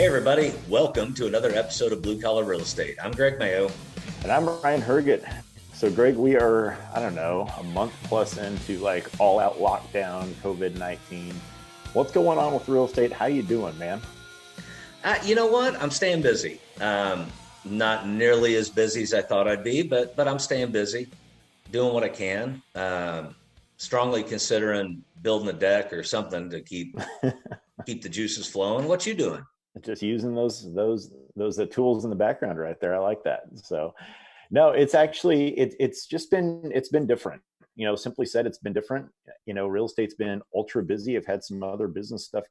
Hey, everybody. Welcome to another episode of Blue Collar Real Estate. I'm Greg Mayo. And I'm Ryan Herget. So, Greg, we are, a month plus into like all out lockdown, COVID-19. What's going on with real estate? How you doing, man? You know what? I'm staying busy. Not nearly as busy as I thought I'd be, but I'm staying busy, doing what I can. Strongly considering building a deck or something to keep the juices flowing. What you doing? Just using those the tools in the background right there. I like that. So, no, it's actually it's been different. Simply said, it's been different. Real estate's been ultra busy. I've had some other business stuff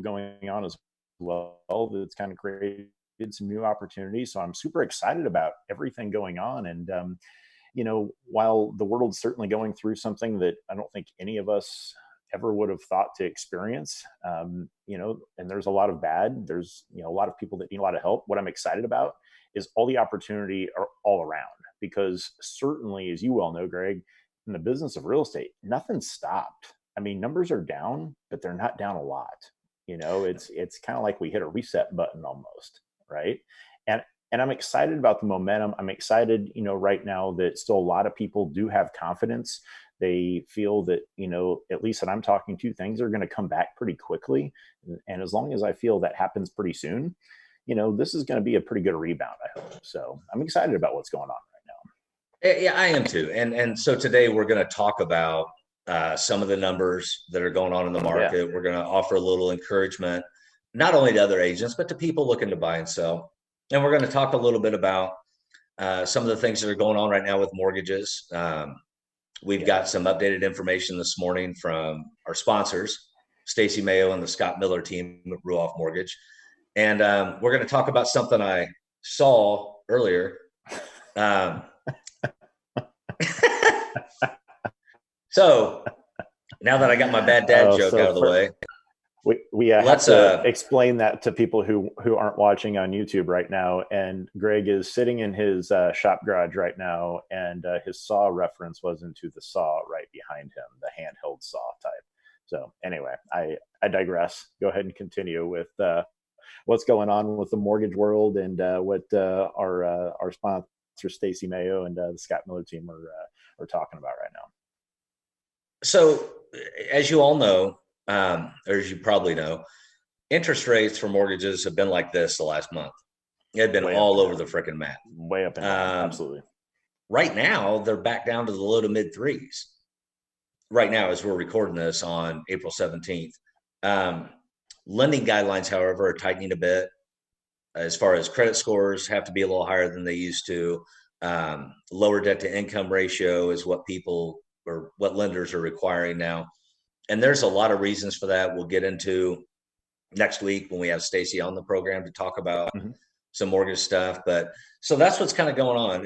going on as well that's kind of created some new opportunities. So I'm super excited about everything going on. And while the world's certainly going through something that I don't think any of us ever would have thought to experience, and there's a lot of bad, there's a lot of people that need a lot of help. What I'm excited about is all the opportunity are all around, because certainly, as you well know, Greg, in the business of real estate, nothing's stopped. I mean, numbers are down, but they're not down a lot. It's kind of like we hit a reset button almost, right? And I'm excited about the momentum. I'm excited, right now that still a lot of people do have confidence. They feel that, at least that I'm talking to, things are going to come back pretty quickly. And as long as I feel that happens pretty soon, this is going to be a pretty good rebound, I hope. So I'm excited about what's going on right now. Yeah, I am too. And so today we're going to talk about some of the numbers that are going on in the market. Yeah. We're going to offer a little encouragement, not only to other agents, but to people looking to buy and sell. And we're going to talk a little bit about some of the things that are going on right now with mortgages. We've got some updated information this morning from our sponsors, Stacy Mayo and the Scott Miller team at Ruoff Mortgage. And we're going to talk about something I saw earlier. So now that I got my bad dad joke out of the way, we have to explain that to people who aren't watching on YouTube right now. And Greg is sitting in his shop garage right now, and his saw reference was into the saw right behind him, the handheld saw type. So anyway, I digress. Go ahead and continue with what's going on with the mortgage world and what our sponsor Stacy Mayo and the Scott Miller team are talking about right now. So, as you all know, or as you probably know, interest rates for mortgages have been like this the last month. They've been all over the freaking map. Way up and down, absolutely. Right now, they're back down to the low to mid threes. Right now, as we're recording this on April 17th. Lending guidelines, however, are tightening a bit. As far as credit scores have to be a little higher than they used to. Lower debt to income ratio is what lenders are requiring now. And there's a lot of reasons for that. We'll get into next week when we have Stacy on the program to talk about some mortgage stuff. But so that's what's kind of going on.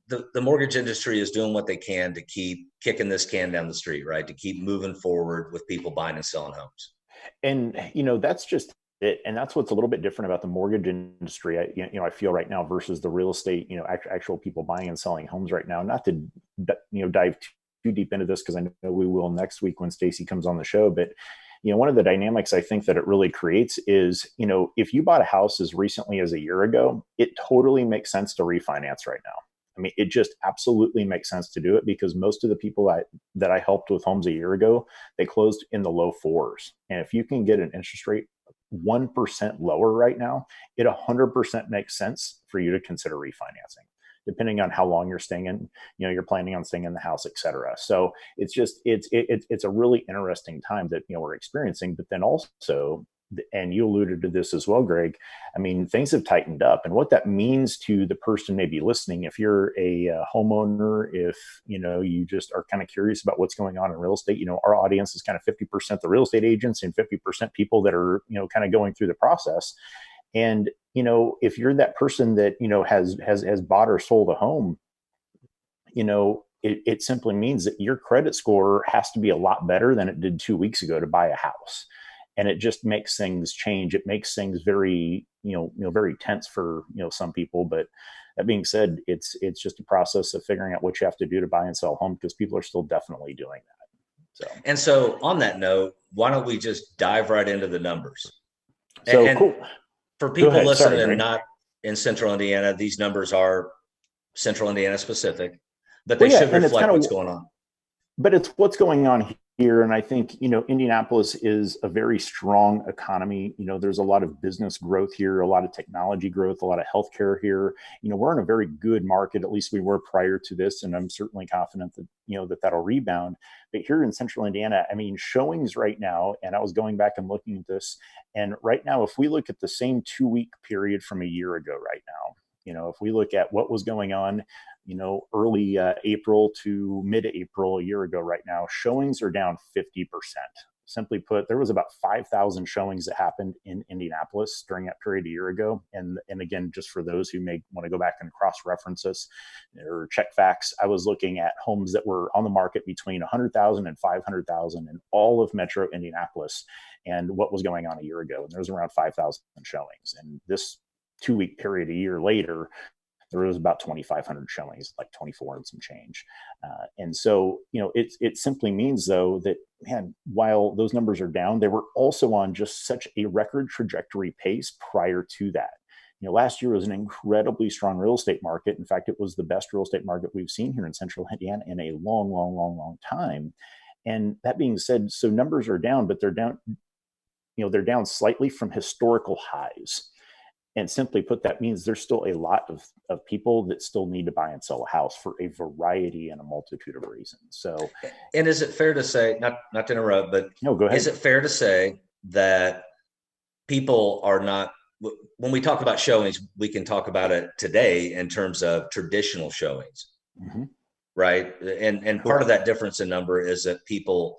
The mortgage industry is doing what they can to keep kicking this can down the street, right? To keep moving forward with people buying and selling homes. And, that's just it. And that's what's a little bit different about the mortgage industry. I feel right now versus the real estate, actual people buying and selling homes right now. Not to, dive too deep into this, because I know we will next week when Stacy comes on the show. But, one of the dynamics I think that it really creates is, if you bought a house as recently as a year ago, it totally makes sense to refinance right now. I mean, it just absolutely makes sense to do it, because most of the people that I helped with homes a year ago, they closed in the low fours. And if you can get an interest rate 1% lower right now, it 100% makes sense for you to consider refinancing, depending on how long you're staying in, you're planning on staying in the house, et cetera. So it's just, it's a really interesting time that, we're experiencing. But then also, and you alluded to this as well, Greg, I mean, things have tightened up. And what that means to the person maybe listening, if you're a homeowner, if, you just are kind of curious about what's going on in real estate, our audience is kind of 50% the real estate agents and 50% people that are, kind of going through the process. And, if you're that person that, has bought or sold a home, it simply means that your credit score has to be a lot better than it did 2 weeks ago to buy a house. And it just makes things change. It makes things very, very tense for, some people. But that being said, it's just a process of figuring out what you have to do to buy and sell a home, because people are still definitely doing that. And so on that note, why don't we just dive right into the numbers? So cool. For Go people ahead. Sorry, listening Greg. not in Central Indiana, these numbers are Central Indiana specific, but they Well, yeah, should and it's reflect kind what's of, going on. but it's what's going on here. And I think, Indianapolis is a very strong economy. There's a lot of business growth here, a lot of technology growth, a lot of healthcare here. We're in a very good market, at least we were prior to this. And I'm certainly confident that, that'll rebound. But here in Central Indiana, I mean, showings right now, and I was going back and looking at this, and right now, if we look at the same 2 week period from a year ago right now, if we look at what was going on, early April to mid-April a year ago right now, showings are down 50%. Simply put, there was about 5,000 showings that happened in Indianapolis during that period a year ago. And again, just for those who may want to go back and cross-reference this or check facts, I was looking at homes that were on the market between 100,000 and 500,000 in all of Metro Indianapolis, and what was going on a year ago. And there was around 5,000 showings. And this 2 week period a year later, there was about 2,500 showings, like 24 and some change. And so, it simply means, though, that, man, while those numbers are down, they were also on just such a record trajectory pace prior to that. Last year was an incredibly strong real estate market. In fact, it was the best real estate market we've seen here in Central Indiana in a long, long, long, long time. And that being said, so numbers are down, but they're down, they're down slightly from historical highs. And simply put, that means there's still a lot of people that still need to buy and sell a house for a variety and a multitude of reasons. So, and is it fair to say, not to interrupt, but no, go ahead. Is it fair to say that people are not, when we talk about showings, we can talk about it today in terms of traditional showings, right? And part of that difference in number is that people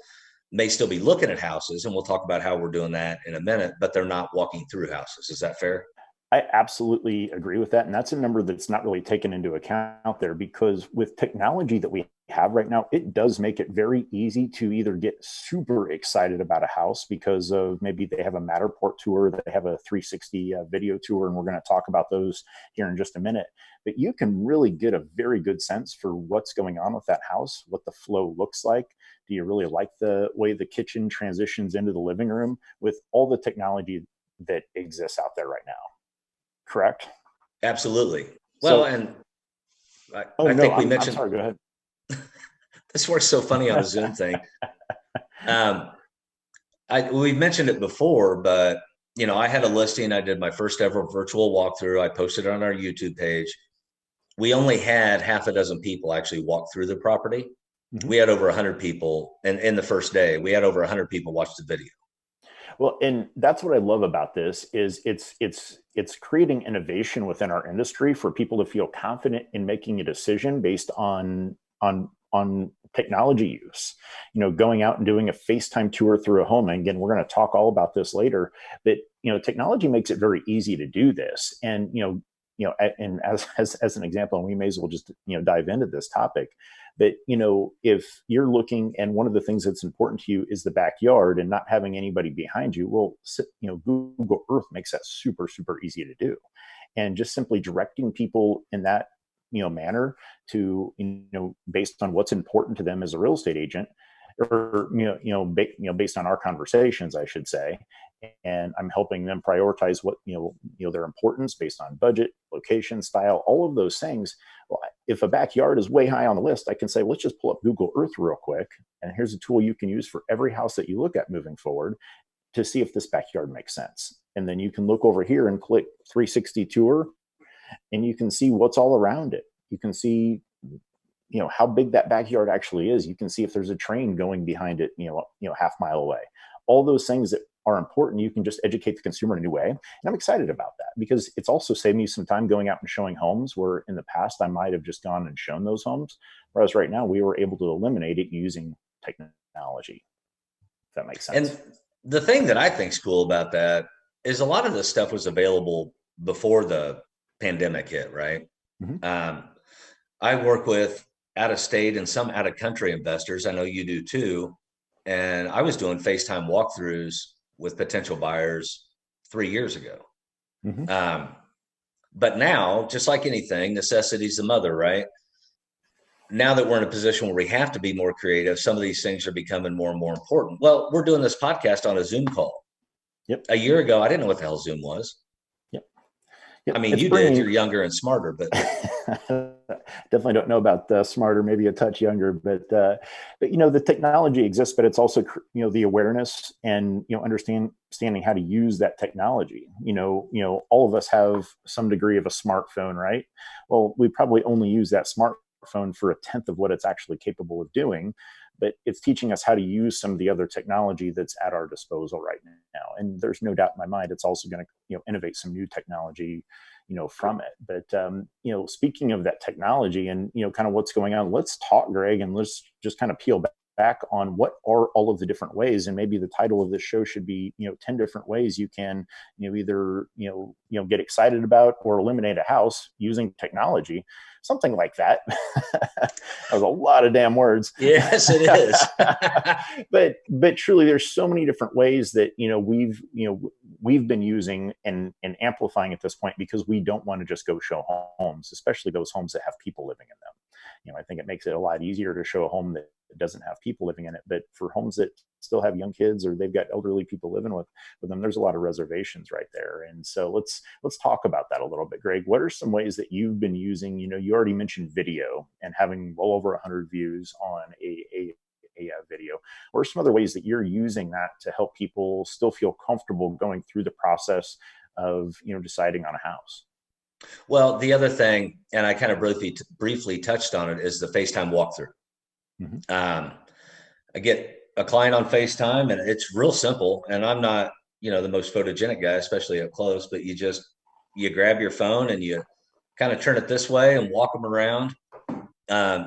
may still be looking at houses, and we'll talk about how we're doing that in a minute, but they're not walking through houses. Is that fair? I absolutely agree with that. And that's a number that's not really taken into account there, because with technology that we have right now, it does make it very easy to either get super excited about a house because of maybe they have a Matterport tour, they have a 360 video tour, and we're going to talk about those here in just a minute. But you can really get a very good sense for what's going on with that house, what the flow looks like. Do you really like the way the kitchen transitions into the living room with all the technology that exists out there right now? Correct? Absolutely. Well, and I think we mentioned. I'm sorry, go ahead. This works so funny on a Zoom thing. We've mentioned it before, but I had a listing. I did my first ever virtual walkthrough. I posted it on our YouTube page. We only had half a dozen people actually walk through the property. We had over 100 people, and in the first day, we had over 100 people watch the video. Well, and that's what I love about this is it's creating innovation within our industry for people to feel confident in making a decision based on technology use. Going out and doing a FaceTime tour through a home. And again, we're going to talk all about this later. But technology makes it very easy to do this. And and as an example, and we may as well just dive into this topic. But if you're looking, and one of the things that's important to you is the backyard and not having anybody behind you, well, Google Earth makes that super, super easy to do. And just simply directing people in that manner to based on what's important to them as a real estate agent, or based on our conversations, I should say. And I'm helping them prioritize what their importance based on budget, location, style, all of those things. Well, if a backyard is way high on the list, I can say, let's just pull up Google Earth real quick, and here's a tool you can use for every house that you look at moving forward to see if this backyard makes sense. And then you can look over here and click 360 tour, and you can see what's all around it. You can see how big that backyard actually is. You can see if there's a train going behind it, half mile away. All those things that are important, you can just educate the consumer in a new way. And I'm excited about that because it's also saved me some time going out and showing homes where in the past I might have just gone and shown those homes. Whereas right now we were able to eliminate it using technology. If that makes sense. And the thing that I think is cool about that is a lot of this stuff was available before the pandemic hit, right? I work with out of state and some out of country investors. I know you do too. And I was doing FaceTime walkthroughs with potential buyers 3 years ago. But now, just like anything, necessity's the mother, right? Now that we're in a position where we have to be more creative, some of these things are becoming more and more important. Well, we're doing this podcast on a Zoom call. Yep. A year ago, I didn't know what the hell Zoom was. I mean, It's you did. bringing You're younger and smarter, but definitely don't know about smarter, maybe a touch younger, but the technology exists, but it's also the awareness and understanding how to use that technology. All of us have some degree of a smartphone, right? Well, we probably only use that smartphone for a tenth of what it's actually capable of doing, but it's teaching us how to use some of the other technology that's at our disposal right now. And there's no doubt in my mind it's also going to innovate some new technology from it. But speaking of that technology and kind of what's going on, let's talk, Greg, and let's just kind of peel back on what are all of the different ways. And maybe the title of this show should be 10 different ways you can either get excited about or eliminate a house using technology, something like that. That was a lot of damn words. yes, it is. but truly, there's so many different ways that we've been using and amplifying at this point, because we don't want to just go show homes, especially those homes that have people living in them. I think it makes it a lot easier to show a home that doesn't have people living in it. But for homes that still have young kids or they've got elderly people living with them, there's a lot of reservations right there. And so let's talk about that a little bit, Greg. What are some ways that you've been using? You already mentioned video and having well over 100 views on a video. What are some other ways that you're using that to help people still feel comfortable going through the process of deciding on a house? Well, the other thing, and I kind of briefly touched on it, is the FaceTime walkthrough. Mm-hmm. I get a client on FaceTime, and it's real simple. And I'm not, the most photogenic guy, especially up close, but you grab your phone and you kind of turn it this way and walk them around.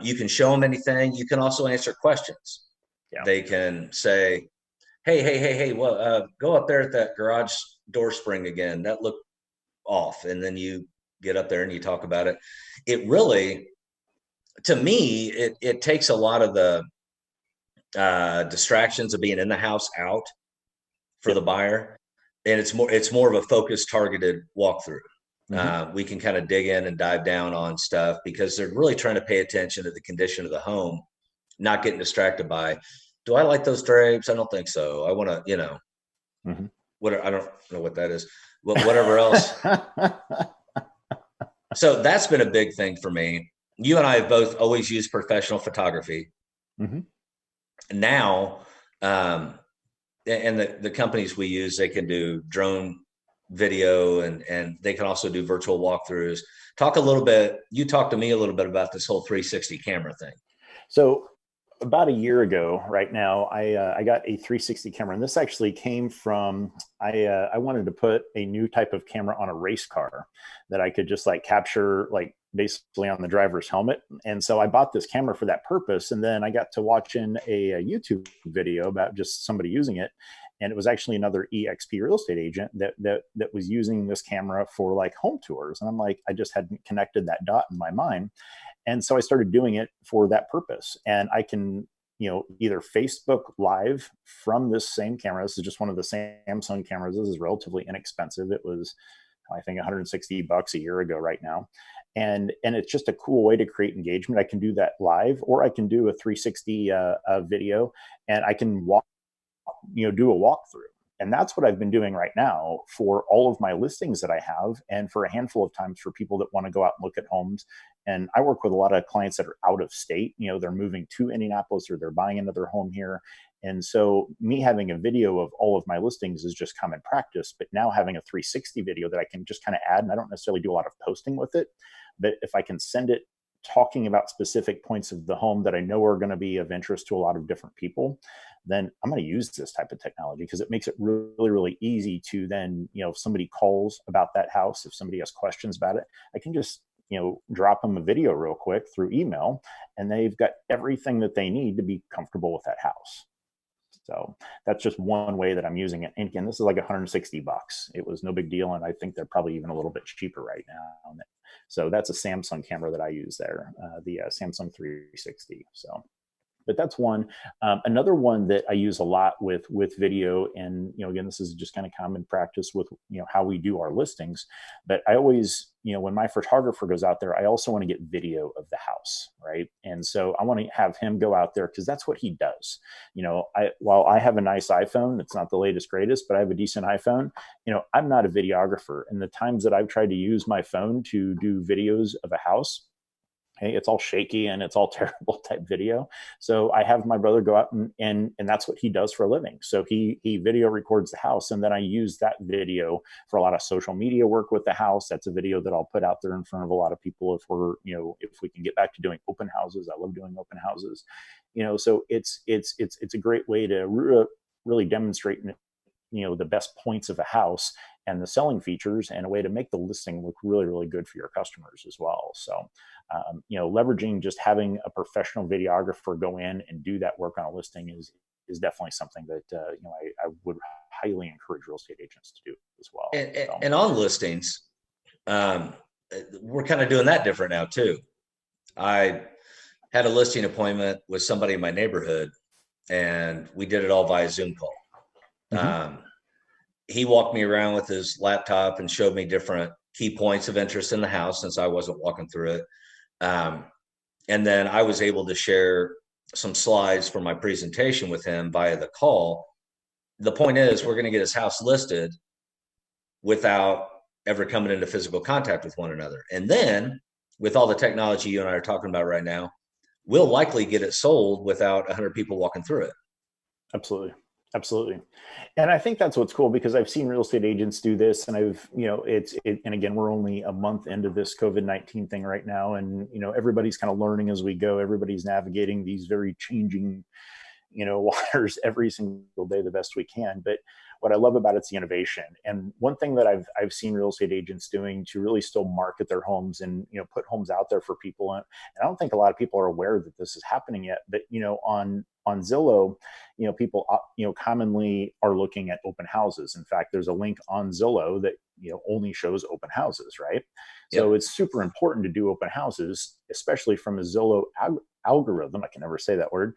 You can show them anything. You can also answer questions. Yeah. They can say, hey, well, go up there at that garage door spring again. That looked off. And then you get up there and you talk about it. It really, to me, it takes a lot of the distractions of being in the house out for the buyer. And it's more of a focused, targeted walkthrough. Mm-hmm. We can kind of dig in and dive down on stuff because they're really trying to pay attention to the condition of the home, not getting distracted by, do I like those drapes? I don't think so. I want to, mm-hmm. I don't know what that is, but whatever else. So that's been a big thing for me. You and I have both always used professional photography. Mm-hmm. Now, and the companies we use, they can do drone video and they can also do virtual walkthroughs. You talk to me a little bit about this whole 360 camera thing. So about a year ago right now, I got a 360 camera, and this actually came from, I wanted to put a new type of camera on a race car that I could just capture basically on the driver's helmet. And so I bought this camera for that purpose. And then I got to watching a YouTube video about just somebody using it. And it was actually another EXP real estate agent that was using this camera for home tours. And I'm like, I just hadn't connected that dot in my mind. And so I started doing it for that purpose. And I can, either Facebook Live from this same camera. This is just one of the Samsung cameras. This is relatively inexpensive. It was, I think, $160 a year ago right now. And it's just a cool way to create engagement. I can do that live, or I can do a 360 video, and I can do a walkthrough. And that's what I've been doing right now for all of my listings that I have, and for a handful of times for people that want to go out and look at homes. And I work with a lot of clients that are out of state. They're moving to Indianapolis or they're buying another home here. And so me having a video of all of my listings is just common practice. But now having a 360 video that I can just kind of add, and I don't necessarily do a lot of posting with it, but if I can send it talking about specific points of the home that I know are going to be of interest to a lot of different people, then I'm going to use this type of technology, because it makes it really, really easy to then, if somebody calls about that house, if somebody has questions about it, I can just, drop them a video real quick through email, and they've got everything that they need to be comfortable with that house. So that's just one way that I'm using it. And again, this is like $160. It was no big deal. And I think they're probably even a little bit cheaper right now. So that's a Samsung camera that I use there, the Samsung 360. So But that's one. Another one that I use a lot with video, and again, this is just kind of common practice with how we do our listings. But I always, when my photographer goes out there, I also want to get video of the house, right? And so I want to have him go out there because that's what he does. While I have a nice iPhone, it's not the latest greatest, but I have a decent iPhone. I'm not a videographer, and the times that I've tried to use my phone to do videos of a house, hey, it's all shaky and it's all terrible type video. So I have my brother go out and that's what he does for a living. So he video records the house, and then I use that video for a lot of social media work with the house. That's a video that I'll put out there in front of a lot of people if if we can get back to doing open houses. I love doing open houses. So it's a great way to really demonstrate the best points of a house and the selling features, and a way to make the listing look really, really good for your customers as well. So, leveraging just having a professional videographer go in and do that work on a listing is definitely something that I would highly encourage real estate agents to do as well. And on listings, we're kind of doing that different now too. I had a listing appointment with somebody in my neighborhood, and we did it all via Zoom call. Mm-hmm. He walked me around with his laptop and showed me different key points of interest in the house, since I wasn't walking through it. And then I was able to share some slides for my presentation with him via the call. The point is, we're going to get his house listed without ever coming into physical contact with one another. And then with all the technology you and I are talking about right now, we'll likely get it sold without 100 people walking through it. Absolutely. Absolutely. And I think that's what's cool, because I've seen real estate agents do this, and and again, we're only a month into this COVID-19 thing right now. And, everybody's kind of learning as we go. Everybody's navigating these very changing, waters every single day the best we can. But what I love about it's the innovation. And one thing that I've seen real estate agents doing to really still market their homes and, put homes out there for people. And I don't think a lot of people are aware that this is happening yet, but, on Zillow, people, commonly are looking at open houses. In fact, there's a link on Zillow that, only shows open houses, right? Yep. So it's super important to do open houses, especially from a Zillow algorithm. I can never say that word,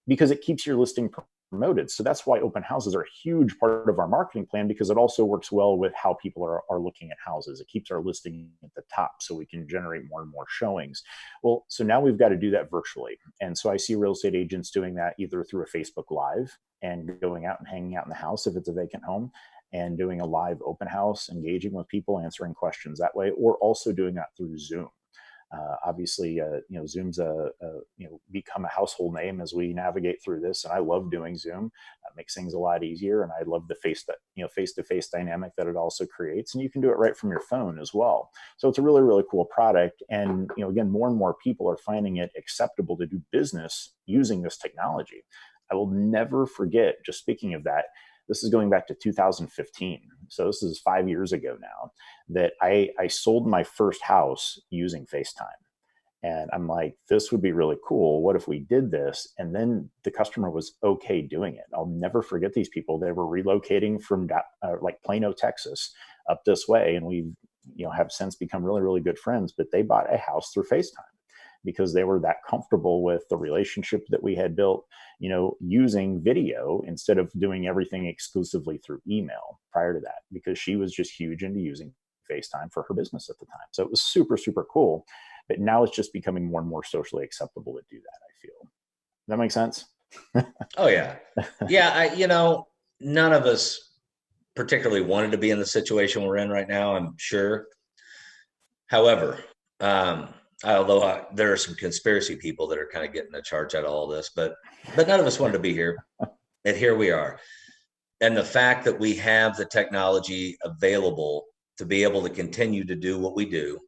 because it keeps your listing promoted. So that's why open houses are a huge part of our marketing plan, because it also works well with how people are looking at houses. It keeps our listing at the top so we can generate more and more showings. Well, so now we've got to do that virtually. And so I see real estate agents doing that either through a Facebook Live and going out and hanging out in the house if it's a vacant home, and doing a live open house, engaging with people, answering questions that way, or also doing that through Zoom. Obviously, Zoom's become a household name as we navigate through this, and I love doing Zoom. It makes things a lot easier, and I love the face-to-face dynamic that it also creates. And you can do it right from your phone as well. So it's a really, really cool product. And again, more and more people are finding it acceptable to do business using this technology. I will never forget. Just speaking of that, this is going back to 2015. So this is 5 years ago now, that I sold my first house using FaceTime. And I'm like, this would be really cool. What if we did this? And then the customer was okay doing it. I'll never forget these people. They were relocating from like Plano, Texas, up this way. And we have since become really, really good friends. But they bought a house through FaceTime because they were that comfortable with the relationship that we had built, using video instead of doing everything exclusively through email prior to that, because she was just huge into using FaceTime for her business at the time. So it was super, super cool. But now it's just becoming more and more socially acceptable to do that, I feel. Does that make sense? Oh, yeah. Yeah, none of us particularly wanted to be in the situation we're in right now, I'm sure. However, although there are some conspiracy people that are kind of getting a charge out of all this, but none of us wanted to be here. And here we are. And the fact that we have the technology available to be able to continue to do what we do,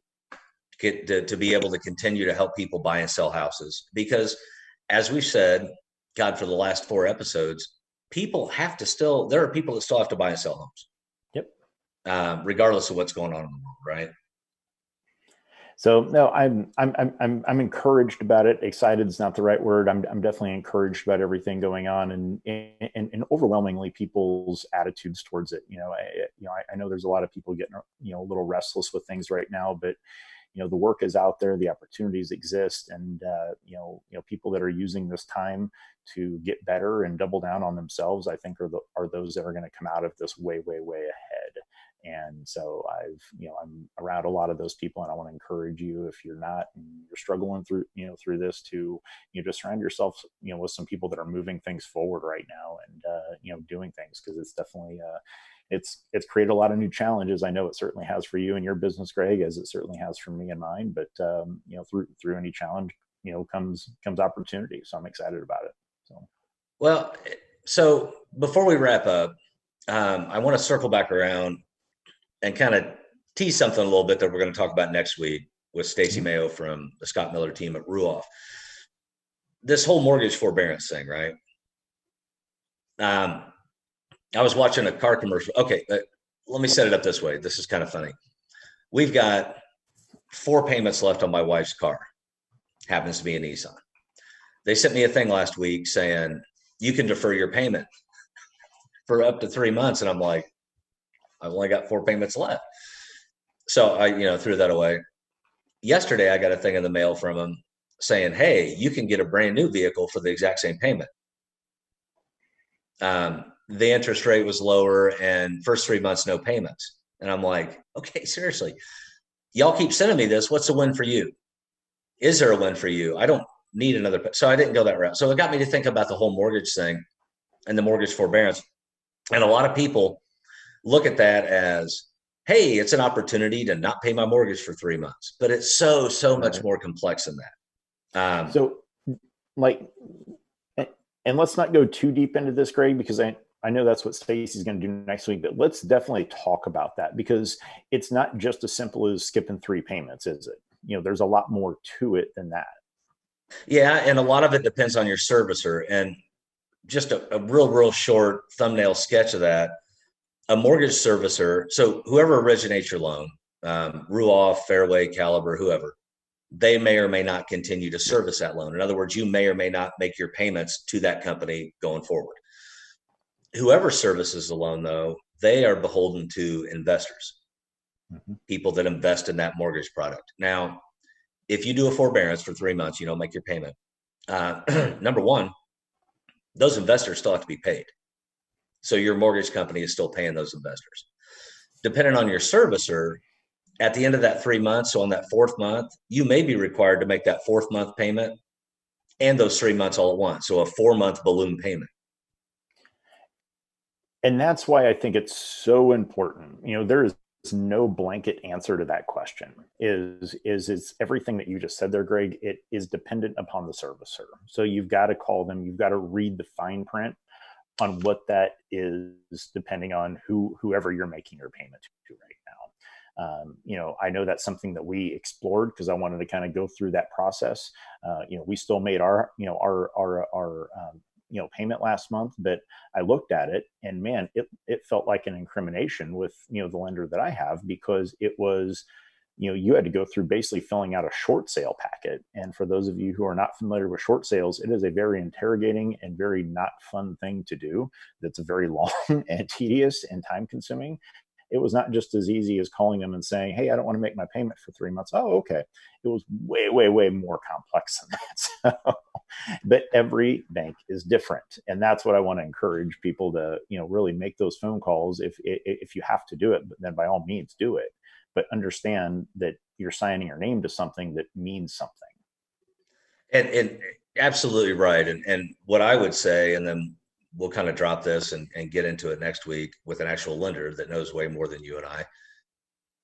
to be able to continue to help people buy and sell houses. Because as we've said, God, for the last 4 episodes, there are people that still have to buy and sell homes. Yep. Regardless of what's going on in the world, right? So no, I'm encouraged about it. Excited is not the right word. I'm definitely encouraged about everything going on, and overwhelmingly people's attitudes towards it. I know there's a lot of people getting a little restless with things right now, but the work is out there, the opportunities exist, and people that are using this time to get better and double down on themselves, I think are those that are going to come out of this way, way, way ahead. And so I'm around a lot of those people, and I want to encourage you, if you're not, and you're struggling through this, to, just surround yourself, with some people that are moving things forward right now, and, doing things, because it's definitely, it's created a lot of new challenges. I know it certainly has for you and your business, Greg, as it certainly has for me and mine, but, through any challenge, comes opportunity. So I'm excited about it. Well, so before we wrap up, I want to circle back around and kind of tease something a little bit that we're going to talk about next week with Stacy Mayo from the Scott Miller team at Ruoff. This whole mortgage forbearance thing, right? I was watching a car commercial. Okay, let me set it up this way. This is kind of funny. We've got 4 payments left on my wife's car. Happens to be a Nissan. They sent me a thing last week saying you can defer your payment for up to 3 months. And I'm like, I've only got 4 payments left. So I, threw that away. Yesterday, I got a thing in the mail from them saying, hey, you can get a brand new vehicle for the exact same payment. The interest rate was lower, and first 3 months, no payments. And I'm like, okay, seriously, y'all keep sending me this. What's the win for you? Is there a win for you? I don't need another. So I didn't go that route. So it got me to think about the whole mortgage thing and the mortgage forbearance. And a lot of people look at that as, hey, it's an opportunity to not pay my mortgage for 3 months, but it's so much more complex than that. And let's not go too deep into this, Greg, because I know that's what Stacy's going to do next week, but let's definitely talk about that, because it's not just as simple as skipping 3 payments, is it? There's a lot more to it than that. Yeah. And a lot of it depends on your servicer. And just a real short thumbnail sketch of that. A mortgage servicer, so whoever originates your loan, Ruoff, Fairway, Caliber, whoever, they may or may not continue to service that loan. In other words, you may or may not make your payments to that company going forward. Whoever services the loan, though, they are beholden to investors, people that invest in that mortgage product. Now, if you do a forbearance for 3 months, you don't make your payment. Number one, those investors still have to be paid. So your mortgage company is still paying those investors. Depending on your servicer, at the end of that 3 months, so on that 4th month, you may be required to make that 4th month payment and those 3 months all at once. So a 4-month balloon payment. And that's why I think it's so important. There is no blanket answer to that question. Is everything that you just said there, Greg? It is dependent upon the servicer. So you've got to call them. You've got to read the fine print on what that is, depending on whoever you're making your payment to right now. I know that's something that we explored, because I wanted to kind of go through that process. We still made our payment last month, but I looked at it, and man, it felt like an incrimination with, the lender that I have, because it was, you had to go through basically filling out a short sale packet. And for those of you who are not familiar with short sales, it is a very interrogating and very not fun thing to do. That's very long and tedious and time consuming. It was not just as easy as calling them and saying, hey, I don't want to make my payment for 3 months. Oh, okay. It was way, way, way more complex than that. So, but every bank is different. And that's what I want to encourage people to, really make those phone calls. If you have to do it, then by all means do it. But understand that you're signing your name to something that means something. And absolutely right. And what I would say, and then we'll kind of drop this and get into it next week with an actual lender that knows way more than you and I.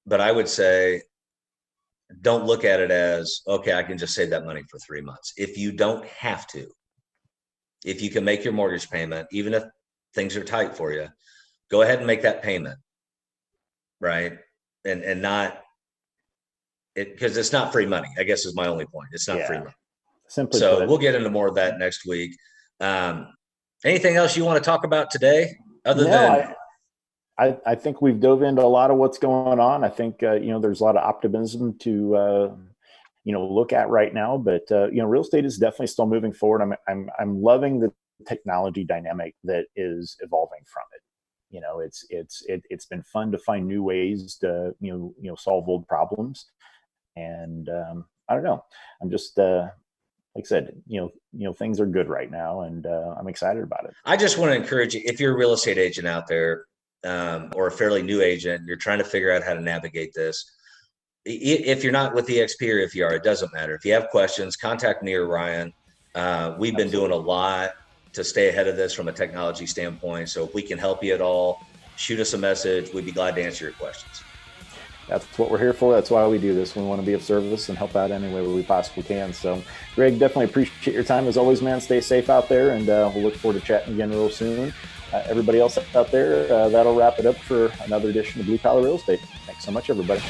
But I would say, don't look at it as, okay, I can just save that money for 3 months. If you don't have to, if you can make your mortgage payment, even if things are tight for you, go ahead and make that payment. Right. And not it, because it's not free money, I guess is my only point. It's not free money. Simply so put. We'll get into more of that next week. Anything else you want to talk about today other than I think we've dove into a lot of what's going on. I think, there's a lot of optimism to, look at right now, but, real estate is definitely still moving forward. I'm loving the technology dynamic that is evolving from it. It's been fun to find new ways to, solve old problems. And I don't know. I'm just like I said, things are good right now, and I'm excited about it. I just want to encourage you, if you're a real estate agent out there, or a fairly new agent, you're trying to figure out how to navigate this. If you're not with EXP or if you are, it doesn't matter. If you have questions, contact me or Ryan. We've been doing a lot to stay ahead of this from a technology standpoint. So if we can help you at all, shoot us a message. We'd be glad to answer your questions. That's what we're here for. That's why we do this. We want to be of service and help out any way we possibly can. So, Greg, definitely appreciate your time as always, man. Stay safe out there, and we'll look forward to chatting again real soon. Everybody else out there, that'll wrap it up for another edition of Blue Collar Real Estate. Thanks so much, everybody.